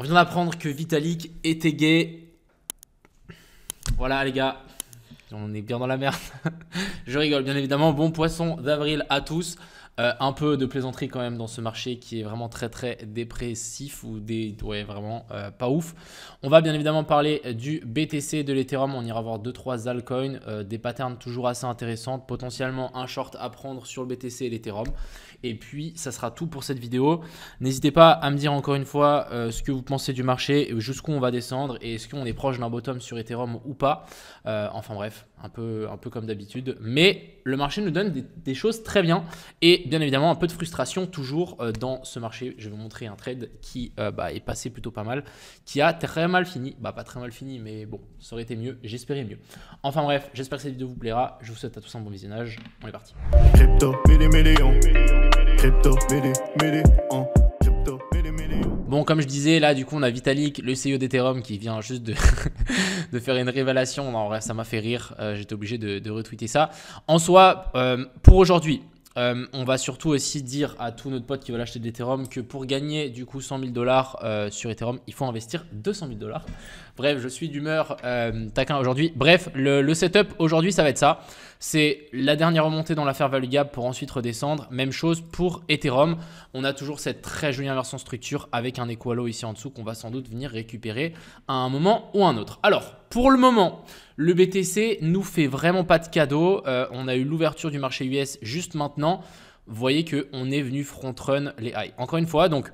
On vient d'apprendre que Vitalik était gay. Voilà les gars, on est bien dans la merde. Je rigole bien évidemment. Bon poisson d'avril à tous. Un peu de plaisanterie quand même dans ce marché qui est vraiment très très dépressif ou ouais, vraiment pas ouf. On va bien évidemment parler du BTC, de l'Ethereum. On ira voir 2-3 altcoins, des patterns toujours assez intéressantes, potentiellement un short à prendre sur le BTC et l'Ethereum. Et puis ça sera tout pour cette vidéo. N'hésitez pas à me dire encore une fois ce que vous pensez du marché, jusqu'où on va descendre et est-ce qu'on est proche d'un bottom sur Ethereum ou pas. Enfin bref, un peu comme d'habitude. Mais le marché nous donne des choses très bien et bien évidemment un peu de frustration toujours dans ce marché. Je vais vous montrer un trade qui est passé plutôt pas mal, qui a très mal fini. Pas très mal fini, mais bon, ça aurait été mieux. J'espérais mieux. Enfin bref, j'espère que cette vidéo vous plaira. Je vous souhaite à tous un bon visionnage. On est parti. Crypto, millions. Crypto, millions. Crypto, millions. Bon, comme je disais, là, du coup, on a Vitalik, le CEO d'Ethereum, qui vient juste de, de faire une révélation. En vrai, ça m'a fait rire. J'étais obligé de retweeter ça. En soi, pour aujourd'hui, on va surtout aussi dire à tous nos potes qui veulent acheter de l'Ethereum que pour gagner du coup 100 000 $ sur Ethereum, il faut investir 200 000 $. Bref, je suis d'humeur taquin aujourd'hui. Bref, le setup aujourd'hui, ça va être ça. C'est la dernière remontée dans la fair value gap pour ensuite redescendre. Même chose pour Ethereum. On a toujours cette très jolie inversion structure avec un equalo ici en dessous qu'on va sans doute venir récupérer à un moment ou un autre. Alors, pour le moment, le BTC nous fait vraiment pas de cadeau. On a eu l'ouverture du marché US juste maintenant. Vous voyez qu'on est venu front run les highs. Encore une fois, donc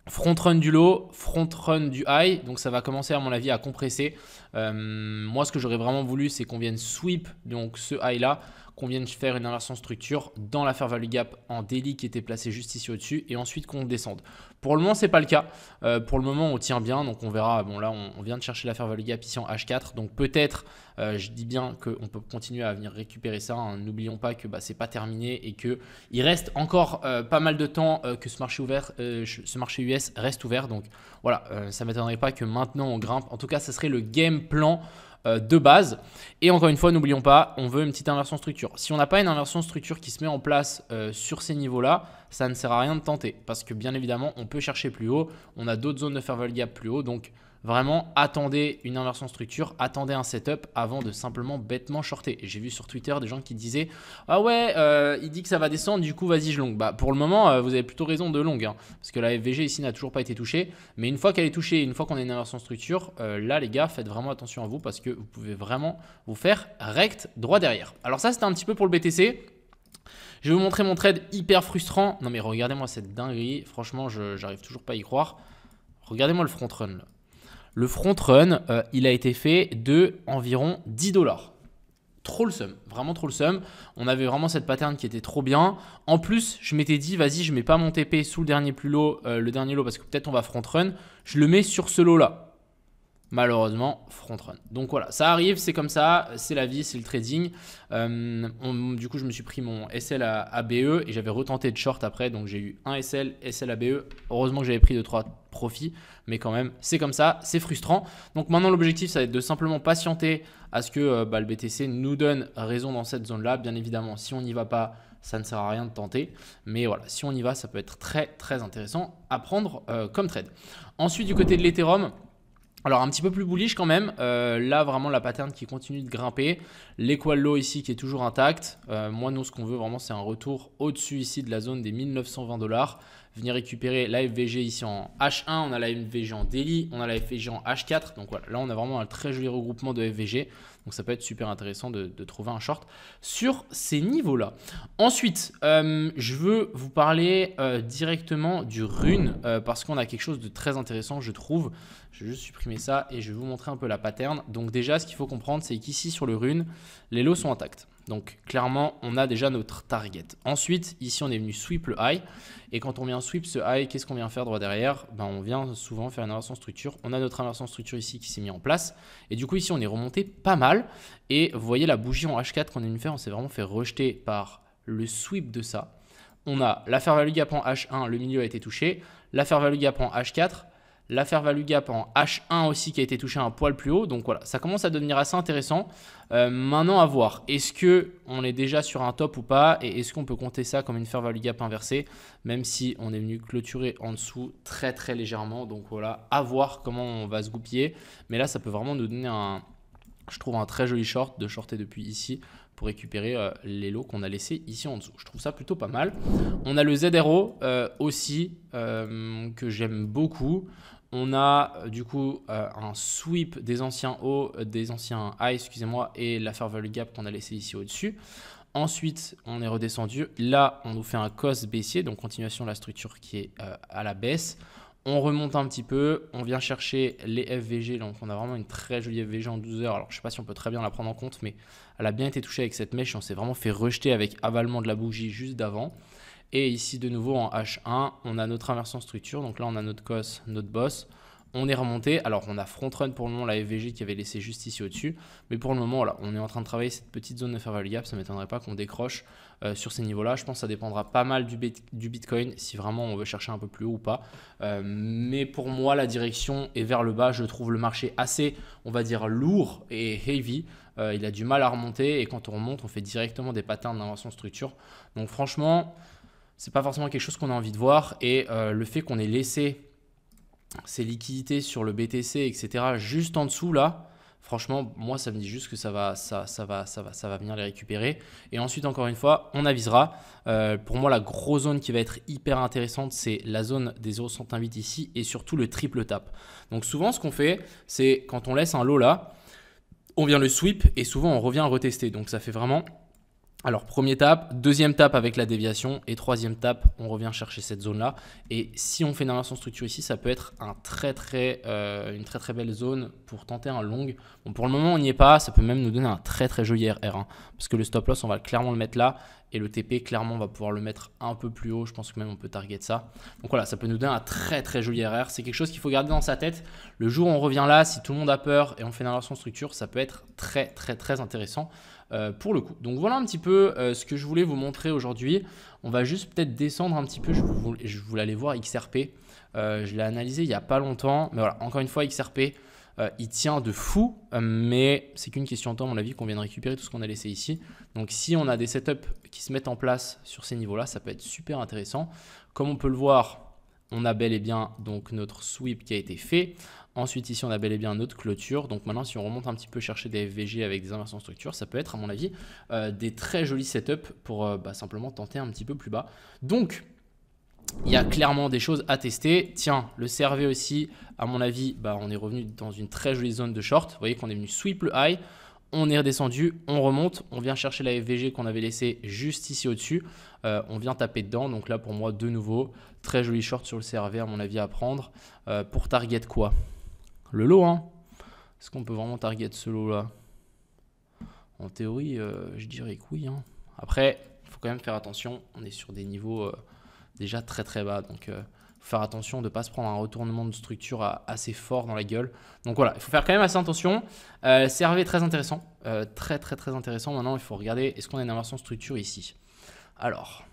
front run du low, front run du high. Donc ça va commencer à mon avis à compresser. Moi, ce que j'aurais vraiment voulu, c'est qu'on vienne sweep donc ce high là, qu'on vienne faire une inversion structure dans la fair value gap en daily qui était placée juste ici au-dessus et ensuite qu'on descende. Pour le moment, ce n'est pas le cas. Pour le moment, on tient bien. Donc, on verra. Bon, là, on vient de chercher la fair value gap ici en H4. Donc, peut-être, je dis bien qu'on peut continuer à venir récupérer ça. Hein. N'oublions pas que ce n'est pas terminé et qu'il reste encore pas mal de temps que ce marché US reste ouvert. Donc, voilà, ça ne m'étonnerait pas que maintenant, on grimpe. En tout cas, ce serait le game plan de base. Et encore une fois, n'oublions pas, on veut une petite inversion structure. Si on n'a pas une inversion structure qui se met en place sur ces niveaux-là, ça ne sert à rien de tenter parce que bien évidemment, on peut chercher plus haut. On a d'autres zones de fair value gap plus haut. Donc, vraiment, attendez une inversion structure, attendez un setup avant de simplement bêtement shorter. Et j'ai vu sur Twitter des gens qui disaient « Ah ouais, il dit que ça va descendre, du coup, vas-y, je long. » Pour le moment, vous avez plutôt raison de long. Hein, parce que la FVG ici n'a toujours pas été touchée. Mais une fois qu'elle est touchée, une fois qu'on a une inversion structure, là, les gars, faites vraiment attention à vous parce que vous pouvez vraiment vous faire rect droit derrière. Alors ça, c'était un petit peu pour le BTC. Je vais vous montrer mon trade hyper frustrant. Non mais regardez-moi cette dinguerie. Franchement, j'arrive toujours pas à y croire. Regardez-moi le front run là. Le front run, il a été fait de environ 10 $. Trop le seum, vraiment trop le seum. On avait vraiment cette pattern qui était trop bien. En plus, je m'étais dit, vas-y, je mets pas mon TP sous le dernier plus low, le dernier low parce que peut-être on va front run. Je le mets sur ce lot là. Malheureusement, front run. Donc voilà, ça arrive, c'est comme ça, c'est la vie, c'est le trading. Du coup, je me suis pris mon SL à BE et j'avais retenté de short après. Donc j'ai eu un SL, SL à BE. Heureusement que j'avais pris 2-3 profits, mais quand même, c'est comme ça, c'est frustrant. Donc maintenant, l'objectif, ça va être de simplement patienter à ce que le BTC nous donne raison dans cette zone-là. Bien évidemment, si on n'y va pas, ça ne sert à rien de tenter. Mais voilà, si on y va, ça peut être très, très intéressant à prendre comme trade. Ensuite, du côté de l'Ethereum, alors un petit peu plus bullish quand même, là vraiment la pattern qui continue de grimper, l'equal low ici qui est toujours intact, moi nous ce qu'on veut vraiment c'est un retour au-dessus ici de la zone des 1920 $, venir récupérer la FVG ici en H1, on a la FVG en daily, on a la FVG en H4, donc voilà, là on a vraiment un très joli regroupement de FVG, donc ça peut être super intéressant de trouver un short sur ces niveaux-là. Ensuite, je veux vous parler directement du rune parce qu'on a quelque chose de très intéressant je trouve. Je vais juste supprimer ça et je vais vous montrer un peu la pattern. Donc déjà, ce qu'il faut comprendre, c'est qu'ici sur le rune, les lows sont intacts. Donc clairement, on a déjà notre target. Ensuite, ici, on est venu sweep le high. Et quand on vient sweep ce high, qu'est-ce qu'on vient faire droit derrière? On vient souvent faire une inversion structure. On a notre inversion structure ici qui s'est mis en place. Et du coup, ici, on est remonté pas mal. Et vous voyez la bougie en H4 qu'on est venu faire, on s'est vraiment fait rejeter par le sweep de ça. On a la fair value gap en H1, le milieu a été touché. La fair value gap en H4. La fair value gap en H1 aussi qui a été touché un poil plus haut. Donc voilà, ça commence à devenir assez intéressant. Maintenant à voir, est-ce qu'on est déjà sur un top ou pas et est-ce qu'on peut compter ça comme une fair value gap inversée, même si on est venu clôturer en dessous très très légèrement. Donc voilà, à voir comment on va se goupiller. Mais là, ça peut vraiment nous donner je trouve un très joli short de shorter depuis ici pour récupérer les lots qu'on a laissés ici en dessous. Je trouve ça plutôt pas mal. On a le ZRO aussi que j'aime beaucoup. On a du coup un sweep des anciens hauts, des anciens highs, excusez-moi, et la fair value gap qu'on a laissé ici au-dessus. Ensuite, on est redescendu. Là, on nous fait un cos baissier, donc continuation de la structure qui est à la baisse. On remonte un petit peu, on vient chercher les FVG, donc on a vraiment une très jolie FVG en 12 heures. Alors je ne sais pas si on peut très bien la prendre en compte, mais elle a bien été touchée avec cette mèche. On s'est vraiment fait rejeter avec avalement de la bougie juste d'avant. Et ici de nouveau en H1, on a notre inversion structure. Donc là on a notre cos, notre boss. On est remonté. Alors on a front run pour le moment la FVG qui avait laissé juste ici au-dessus. Mais pour le moment, voilà, on est en train de travailler cette petite zone de fair value gap. Ça ne m'étonnerait pas qu'on décroche sur ces niveaux-là. Je pense que ça dépendra pas mal du Bitcoin si vraiment on veut chercher un peu plus haut ou pas. Mais pour moi, la direction est vers le bas. Je trouve le marché assez, on va dire, lourd et heavy. Il a du mal à remonter et quand on remonte, on fait directement des patterns d'inversion structure. Donc franchement, c'est pas forcément quelque chose qu'on a envie de voir. Et le fait qu'on ait laissé ces liquidités sur le BTC, etc., juste en dessous là, franchement, moi, ça me dit juste que ça va venir les récupérer. Et ensuite, encore une fois, on avisera. Pour moi, la grosse zone qui va être hyper intéressante, c'est la zone des 0,68 ici et surtout le triple tap. Donc souvent, ce qu'on fait, c'est quand on laisse un lot là, on vient le sweep et souvent, on revient retester. Donc ça fait vraiment... Alors, premier tap, deuxième tap avec la déviation et troisième tap, on revient chercher cette zone-là. Et si on fait une inversion structure ici, ça peut être une très très belle zone pour tenter un long. Bon, pour le moment, on n'y est pas. Ça peut même nous donner un très très joli RR. Parce que le stop loss, on va clairement le mettre là. Et le TP, clairement, on va pouvoir le mettre un peu plus haut. Je pense que même on peut target ça. Donc voilà, ça peut nous donner un très très joli RR. C'est quelque chose qu'il faut garder dans sa tête. Le jour où on revient là, si tout le monde a peur et on fait une inversion structure, ça peut être très très très intéressant. Pour le coup. Donc voilà un petit peu ce que je voulais vous montrer aujourd'hui. On va juste peut-être descendre un petit peu. Je voulais aller voir XRP. Je l'ai analysé il n'y a pas longtemps. Mais voilà, encore une fois, XRP, il tient de fou. Mais c'est qu'une question de temps, à mon avis, qu'on vienne récupérer tout ce qu'on a laissé ici. Donc si on a des setups qui se mettent en place sur ces niveaux-là, ça peut être super intéressant. Comme on peut le voir, on a bel et bien donc notre sweep qui a été fait. Ensuite, ici, on a bel et bien notre clôture. Donc maintenant, si on remonte un petit peu chercher des FVG avec des inversions structure, ça peut être, à mon avis, des très jolis setups pour simplement tenter un petit peu plus bas. Donc, il y a clairement des choses à tester. Tiens, le CRV aussi, à mon avis, on est revenu dans une très jolie zone de short. Vous voyez qu'on est venu sweep le high. On est redescendu, on remonte, on vient chercher la FVG qu'on avait laissée juste ici au-dessus. On vient taper dedans. Donc là, pour moi, de nouveau, très joli short sur le CRV, à mon avis, à prendre. Pour target quoi ? Le lot, hein. Est-ce qu'on peut vraiment target ce lot-là? En théorie, je dirais que oui. Hein. Après, il faut quand même faire attention. On est sur des niveaux déjà très très bas. Donc, il faut faire attention de ne pas se prendre un retournement de structure assez fort dans la gueule. Donc voilà, il faut faire quand même assez attention. CRV très intéressant. Très très très intéressant. Maintenant, il faut regarder, est-ce qu'on a une inversion structure ici? Alors,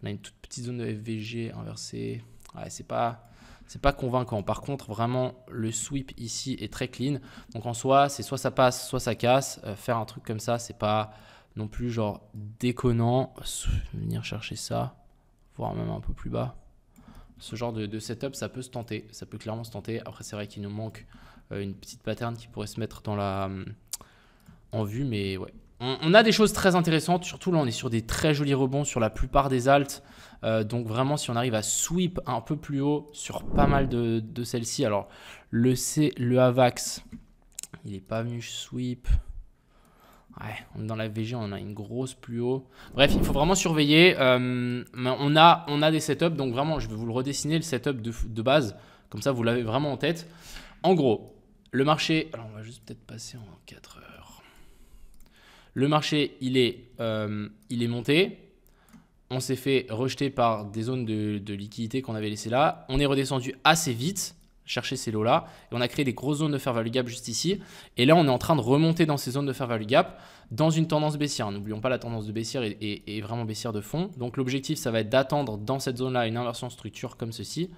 on a une toute petite zone de FVG inversée. Ouais, c'est pas convaincant. Par contre, vraiment, le sweep ici est très clean. Donc en soi, c'est soit ça passe, soit ça casse. Faire un truc comme ça, c'est pas non plus genre déconnant. Venir chercher ça, voire même un peu plus bas. Ce genre de setup, ça peut se tenter. Ça peut clairement se tenter. Après, c'est vrai qu'il nous manque une petite pattern qui pourrait se mettre en vue. Mais ouais. On a des choses très intéressantes. Surtout là, on est sur des très jolis rebonds sur la plupart des alts. Donc vraiment, si on arrive à sweep un peu plus haut sur pas mal de celles-ci. Alors, le AVAX, il n'est pas venu sweep. Ouais, on est dans la VG, on a une grosse plus haut. Bref, il faut vraiment surveiller. Mais on a des setups. Donc vraiment, je vais vous le redessiner, le setup de base. Comme ça, vous l'avez vraiment en tête. En gros, le marché... Alors, on va juste peut-être passer en 4 heures. Le marché, il est monté. On s'est fait rejeter par des zones de liquidité qu'on avait laissées là. On est redescendu assez vite, chercher ces lots-là. Et on a créé des grosses zones de fair value gap juste ici. Et là, on est en train de remonter dans ces zones de fair value gap dans une tendance baissière. N'oublions pas, la tendance de baissière est vraiment baissière de fond. Donc, l'objectif, ça va être d'attendre dans cette zone-là une inversion structure comme ceci.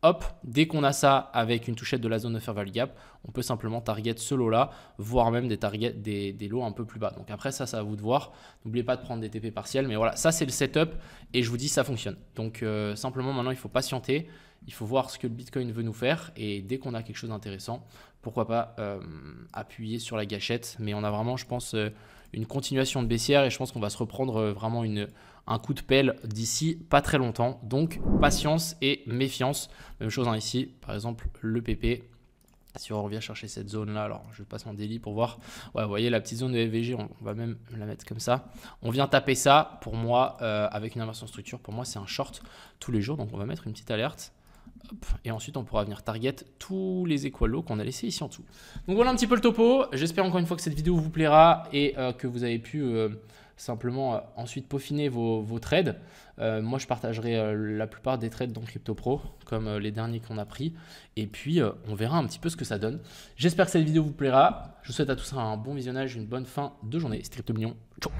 hop, dès qu'on a ça avec une touchette de la zone de fair value gap, on peut simplement target ce lot-là, voire même des lots un peu plus bas. Donc après ça, c'est à vous de voir. N'oubliez pas de prendre des TP partiels, mais voilà, ça c'est le setup et je vous dis ça fonctionne. Donc simplement maintenant, il faut patienter, il faut voir ce que le Bitcoin veut nous faire et dès qu'on a quelque chose d'intéressant, pourquoi pas appuyer sur la gâchette. Mais on a vraiment, je pense, une continuation de baissière et je pense qu'on va se reprendre vraiment un coup de pelle d'ici pas très longtemps. Donc patience et méfiance. Même chose ici, par exemple le PP. Si on revient chercher cette zone là, alors je passe en daily pour voir. Ouais, vous voyez la petite zone de FVG, on va même la mettre comme ça. On vient taper ça, pour moi, avec une inversion structure, pour moi c'est un short tous les jours. Donc on va mettre une petite alerte. Hop, et ensuite on pourra venir target tous les equal lows qu'on a laissés ici en dessous. Donc voilà un petit peu le topo. J'espère encore une fois que cette vidéo vous plaira et que vous avez pu simplement ensuite peaufiner vos trades. Moi je partagerai la plupart des trades dans Crypto Pro comme les derniers qu'on a pris et puis on verra un petit peu ce que ça donne. J'espère que cette vidéo vous plaira. Je vous souhaite à tous un bon visionnage, une bonne fin de journée. C'était Crypto Million. Ciao.